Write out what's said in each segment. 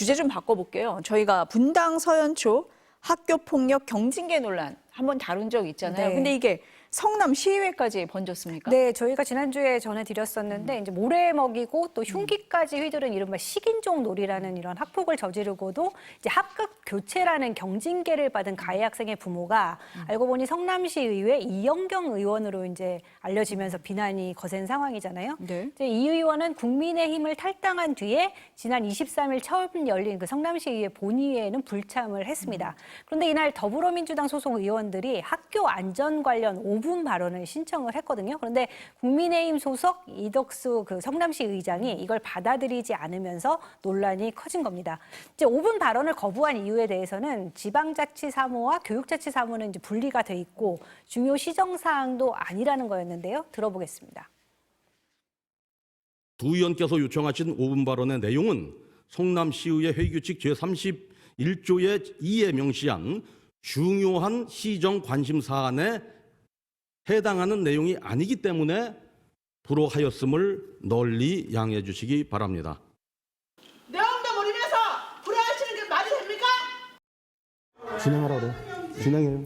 주제 좀 바꿔볼게요. 저희가 분당 서연초 학교폭력 경징계 논란 한번 다룬 적 있잖아요. 네. 근데 이게 성남 시의회까지 번졌습니까? 네, 저희가 지난주에 전해드렸었는데 이제 모래 먹이고 또 흉기까지 휘두른 이른바 식인종 놀이라는 이런 학폭을 저지르고도 이제 합격 교체라는 경징계를 받은 가해 학생의 부모가 알고 보니 성남시의회 이영경 의원으로 이제 알려지면서 비난이 거센 상황이잖아요. 네. 이제 이 의원은 국민의힘을 탈당한 뒤에 지난 23일 처음 열린 그 성남시의회 본회의에는 불참을 했습니다. 그런데 이날 더불어민주당 소속 의원들이 학교 안전 관련 5분 발언을 신청을 했거든요. 그런데 국민의힘 소속 이덕수 그 성남시 의장이 이걸 받아들이지 않으면서 논란이 커진 겁니다. 이제 5분 발언을 거부한 이유에 대해서는 지방자치사무와 교육자치사무는 이제 분리가 돼 있고 중요 시정사항도 아니라는 거였는데요. 들어보겠습니다. 두 의원께서 요청하신 5분 발언의 내용은 성남시의회 회의규칙 제31조의 2에 명시한 중요한 시정 관심 사안에 해당하는 내용이 아니기 때문에 불허하였음을 널리 양해해 주시기 바랍니다. 내용도 모르면서 불허하시는 게 말이 됩니까? 진행하라고. 진행해요.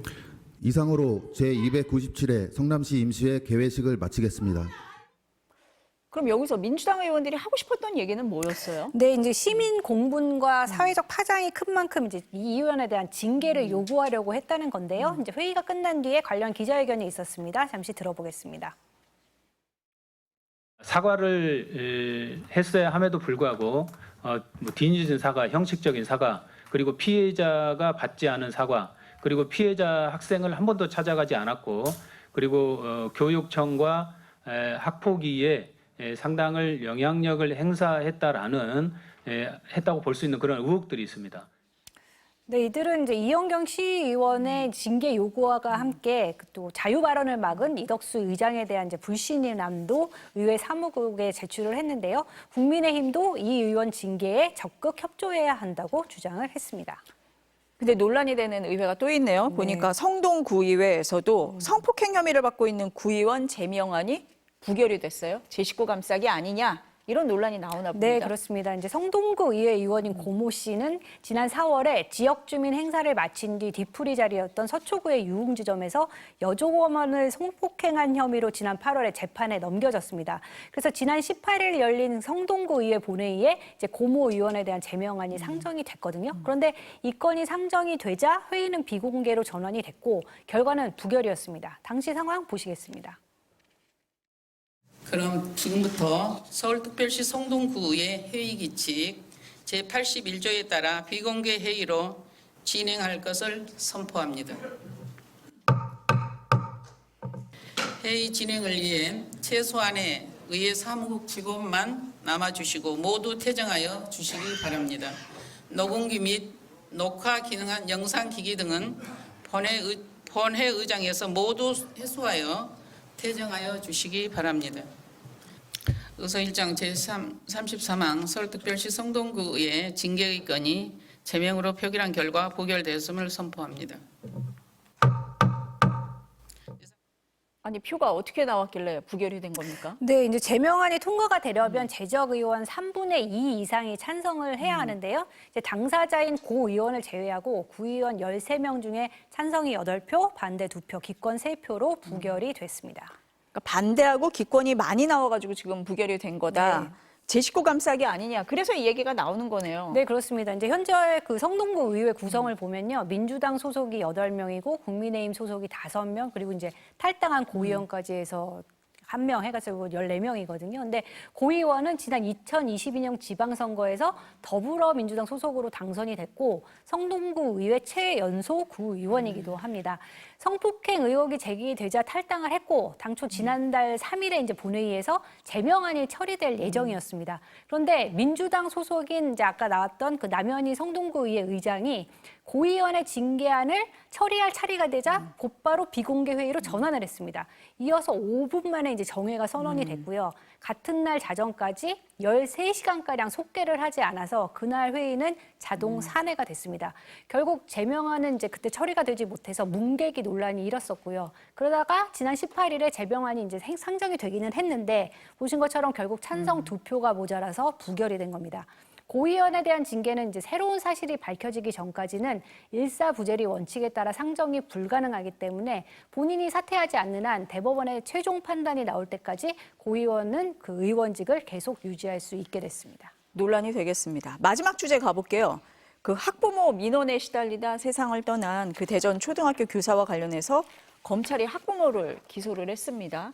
이상으로 제297회 성남시 임시회 개회식을 마치겠습니다. 그럼 여기서 민주당 의원들이 하고 싶었던 얘기는 뭐였어요? 네, 이제 시민 공분과 사회적 파장이 큰 만큼 이제 이 의원에 대한 징계를 요구하려고 했다는 건데요. 이제 회의가 끝난 뒤에 관련 기자회견이 있었습니다. 잠시 들어보겠습니다. 사과를 했어야 함에도 불구하고 뒤늦은 사과, 형식적인 사과, 그리고 피해자가 받지 않은 사과, 그리고 피해자 학생을 한 번도 찾아가지 않았고, 그리고 교육청과 학폭위에 상당을 영향력을 행사했다라는 했다고 볼 수 있는 그런 의혹들이 있습니다. 네, 이들은 이제 이영경 시의원의 징계 요구와 함께 또 자유 발언을 막은 이덕수 의장에 대한 이제 불신임남도 의회 사무국에 제출을 했는데요. 국민의힘도 이 의원 징계에 적극 협조해야 한다고 주장을 했습니다. 근데 논란이 되는 의회가 또 있네요. 보니까 성동구의회에서도 성폭행 혐의를 받고 있는 구의원 제명안이 부결이 됐어요. 제 식구 감싸기 아니냐 이런 논란이 나오나 봅니다. 네, 그렇습니다. 이제 성동구 의회 의원인 고모 씨는 지난 4월에 지역 주민 행사를 마친 뒤 뒤풀이 자리였던 서초구의 유흥지점에서 여종원을 성폭행한 혐의로 지난 8월에 재판에 넘겨졌습니다. 그래서 지난 18일 열린 성동구 의회 본회의에 이제 고모 의원에 대한 제명안이 상정이 됐거든요. 그런데 이 건이 상정이 되자 회의는 비공개로 전환이 됐고 결과는 부결이었습니다. 당시 상황 보시겠습니다. 그럼 지금부터 서울특별시 성동구의 회의규칙 제81조에 따라 비공개 회의로 진행할 것을 선포합니다. 회의 진행을 위해 최소한의 의회 사무국 직원만 남아주시고 모두 퇴정하여 주시기 바랍니다. 녹음기 및 녹화 기능한 영상기기 등은 본회의장에서 모두 회수하여 퇴정하여 주시기 바랍니다. 의서일장 제33항 서울특별시 성동구의 징계의 건이 제명으로 표결한 결과 부결되었음을 선포합니다. 아니 표가 어떻게 나왔길래 부결이 된 겁니까? 네, 이제 제명안이 통과가 되려면 재적 의원 3분의 2 이상이 찬성을 해야 하는데요. 이제 당사자인 고 의원을 제외하고 구의원 13명 중에 찬성이 8표, 반대 2표, 기권 3표로 부결이 됐습니다. 그러니까 반대하고 기권이 많이 나와가지고 지금 부결이 된 거다. 네. 제 식구 감싸기 아니냐. 그래서 이 얘기가 나오는 거네요. 네, 그렇습니다. 이제 현재 그 성동구 의회 구성을 보면요. 민주당 소속이 8명이고 국민의힘 소속이 5명, 그리고 이제 탈당한 고의원까지 해서 1명 해가지고 14명이거든요. 근데 고 의원은 지난 2022년 지방선거에서 더불어민주당 소속으로 당선이 됐고 성동구 의회 최연소 구의원이기도 합니다. 성폭행 의혹이 제기되자 탈당을 했고 당초 지난달 3일에 이제 본회의에서 제명안이 처리될 예정이었습니다. 그런데 민주당 소속인 이제 아까 나왔던 그 남현희 성동구 의회 의장이 고 의원의 징계안을 처리할 차례가 되자 곧바로 비공개 회의로 전환을 했습니다. 이어서 5분 만에 이제 정회가 선언이 됐고요. 같은 날 자정까지 13시간가량 속개를 하지 않아서 그날 회의는 자동 산회가 됐습니다. 결국 제명안은 이제 그때 처리가 되지 못해서 문객이 논란이 일었었고요. 그러다가 지난 18일에 제명안이 이제 상정이 되기는 했는데 보신 것처럼 결국 찬성 2표가 모자라서 부결이 된 겁니다. 고위원에 대한 징계는 이제 새로운 사실이 밝혀지기 전까지는 일사부재리 원칙에 따라 상정이 불가능하기 때문에 본인이 사퇴하지 않는 한 대법원의 최종 판단이 나올 때까지 고위원은 그 의원직을 계속 유지할 수 있게 됐습니다. 논란이 되겠습니다. 마지막 주제 가볼게요. 그 학부모 민원에 시달리다 세상을 떠난 그 대전 초등학교 교사와 관련해서 검찰이 학부모를 기소를 했습니다.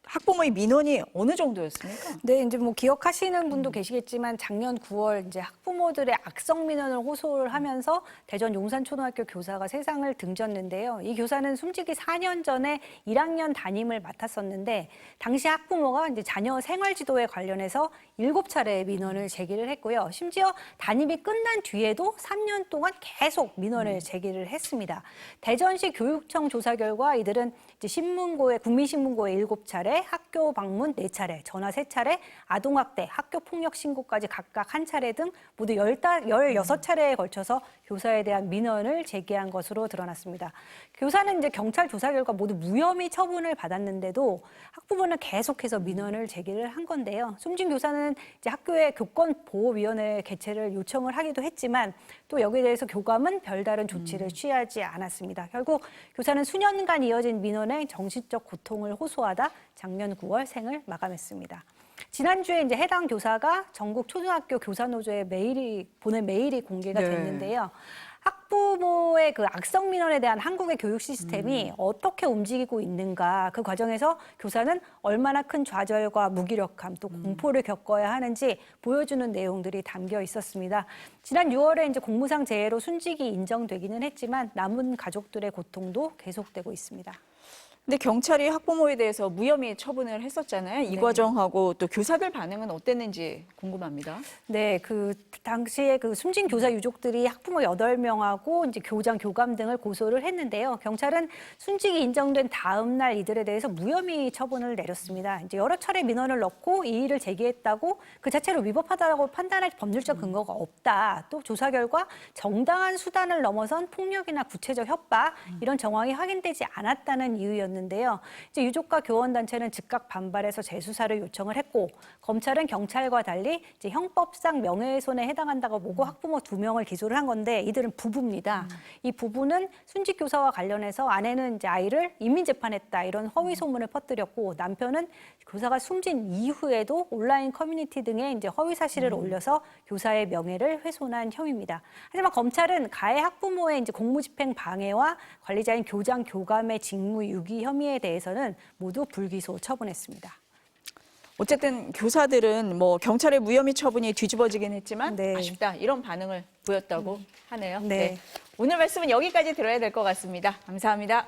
학부모의 민원이 어느 정도였습니까? 네, 이제 뭐 기억하시는 분도 계시겠지만 작년 9월 이제 학부모들의 악성 민원을 호소를 하면서 대전 용산초등학교 교사가 세상을 등졌는데요. 이 교사는 숨지기 4년 전에 1학년 담임을 맡았었는데 당시 학부모가 이제 자녀 생활 지도에 관련해서 7차례 민원을 제기를 했고요. 심지어 담임이 끝난 뒤에도 3년 동안 계속 민원을 제기를 했습니다. 대전시 교육청 조사 결과 이들은 이제 신문고에 국민신문고에 7차례, 학교 방문 4차례, 전화 3차례, 아동학대, 학교폭력 신고까지 각각 1차례 등 모두 16차례에 걸쳐서 교사에 대한 민원을 제기한 것으로 드러났습니다. 교사는 이제 경찰 조사 결과 모두 무혐의 처분을 받았는데도 학부모는 계속해서 민원을 제기를 한 건데요. 숨진 교사는 이제 학교의 교권보호위원회 개최를 요청을 하기도 했지만 또 여기에 대해서 교감은 별다른 조치를 취하지 않았습니다. 결국 교사는 수년간 이어진 민원에 정신적 고통을 호소하다 작년 9월 생을 마감했습니다. 지난주에 이제 해당 교사가 전국 초등학교 교사노조에 보낸 메일이 공개가 됐는데요. 학부모의 그 악성 민원에 대한 한국의 교육 시스템이 어떻게 움직이고 있는가, 그 과정에서 교사는 얼마나 큰 좌절과 무기력함 또 공포를 겪어야 하는지 보여주는 내용들이 담겨 있었습니다. 지난 6월에 이제 공무상 재해로 순직이 인정되기는 했지만 남은 가족들의 고통도 계속되고 있습니다. 근데 경찰이 학부모에 대해서 무혐의 처분을 했었잖아요. 이 과정하고 또 교사들 반응은 어땠는지 궁금합니다. 네, 그 당시에 그 숨진 교사 유족들이 학부모 8명하고 이제 교장, 교감 등을 고소를 했는데요. 경찰은 순직이 인정된 다음 날 이들에 대해서 무혐의 처분을 내렸습니다. 이제 여러 차례 민원을 넣고 이의를 제기했다고 그 자체로 위법하다고 판단할 법률적 근거가 없다. 또 조사 결과 정당한 수단을 넘어선 폭력이나 구체적 협박 이런 정황이 확인되지 않았다는 이유였는데요. 이제 유족과 교원단체는 즉각 반발해서 재수사를 요청을 했고 검찰은 경찰과 달리 이제 형법상 명예훼손에 해당한다고 보고 학부모 2명을 기소를 한 건데 이들은 부부입니다. 이 부부는 순직 교사와 관련해서 아내는 이제 아이를 인민재판했다 이런 허위 소문을 퍼뜨렸고 남편은 교사가 숨진 이후에도 온라인 커뮤니티 등에 이제 허위 사실을 올려서 교사의 명예를 훼손한 혐의입니다. 하지만 검찰은 가해 학부모의 이제 공무집행 방해와 관리자인 교장, 교감의 직무 유기 혐의에 대해서는 모두 불기소 처분했습니다. 어쨌든 교사들은 뭐 경찰의 무혐의 처분이 뒤집어지긴 했지만 네. 아쉽다 이런 반응을 보였다고 하네요. 네. 오늘 말씀은 여기까지 들어야 될 것 같습니다. 감사합니다.